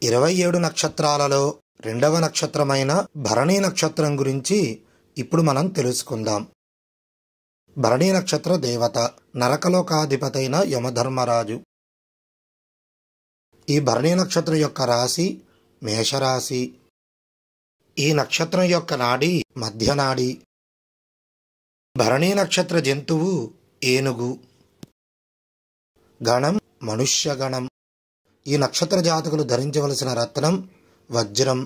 27 నక్షత్రాలలో రెండవ నక్షత్రమైన భరణీ నక్షత్రం గురించి ఇప్పుడు మనం తెలుసుకుందాం. భరణీ నక్షత్ర దేవత నరకలోకాధిపతైన యమధర్మరాజు. ఈ భరణీ నక్షత్రం యొక్క రాశి మేషరాశి. ఈ నక్షత్రం యొక్క నాడి మధ్యనాడి. భరణీ నక్షత్ర జంతువు ఏనుగు. గణం మనుష్యగణం. ఈ నక్షత్ర జాతకులు ధరించవలసిన రత్నం వజ్రం.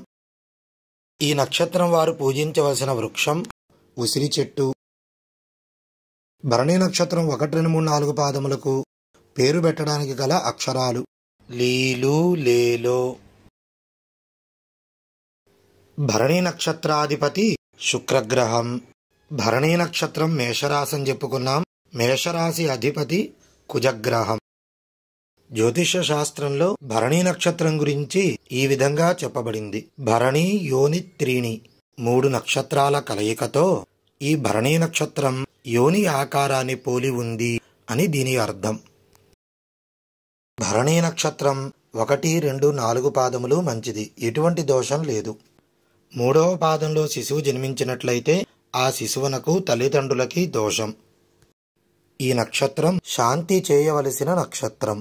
ఈ నక్షత్రం వారు పూజించవలసిన వృక్షం ఉసిరి చెట్టు. భరణీ నక్షత్రం 1, 2, 3, 4 పాదములకు పేరు పెట్టడానికి గల అక్షరాలు లీలు లేలో. భరణీ నక్షత్రాధిపతి శుక్రగ్రహం. భరణీ నక్షత్రం మేషరాశి అని చెప్పుకున్నాం. మేషరాశి అధిపతి కుజగ్రహం. జ్యోతిష శాస్త్రంలో భరణీ నక్షత్రం గురించి ఈ విధంగా చెప్పబడింది. భరణీ యోని త్రీణి. 3 నక్షత్రాల కలయికతో ఈ భరణీ నక్షత్రం యోని ఆకారాన్ని పోలి ఉంది అని దీని అర్థం. భరణీ నక్షత్రం 1, 2, 4 పాదములు మంచిది, ఎటువంటి దోషం లేదు. 3వ పాదంలో శిశువు జన్మించినట్లయితే ఆ శిశువునకు తల్లిదండ్రులకి దోషం. ఈ నక్షత్రం శాంతి చేయవలసిన నక్షత్రం.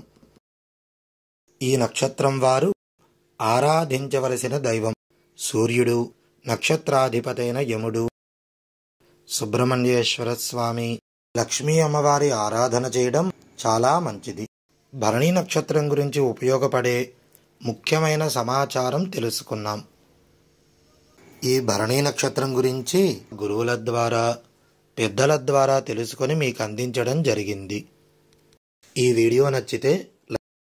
ఈ నక్షత్రం వారు ఆరాధించవలసిన దైవం సూర్యుడు, నక్షత్రాధిపతైన యముడు, సుబ్రహ్మణ్యేశ్వర స్వామి, లక్ష్మీ అమ్మవారి ఆరాధన చేయడం చాలా మంచిది. భరణీ నక్షత్రం గురించి ఉపయోగపడే ముఖ్యమైన సమాచారం తెలుసుకున్నాం. ఈ భరణీ నక్షత్రం గురించి గురువుల ద్వారా పెద్దల ద్వారా తెలుసుకొని మీకు అందించడం జరిగింది. ఈ వీడియో నచ్చితే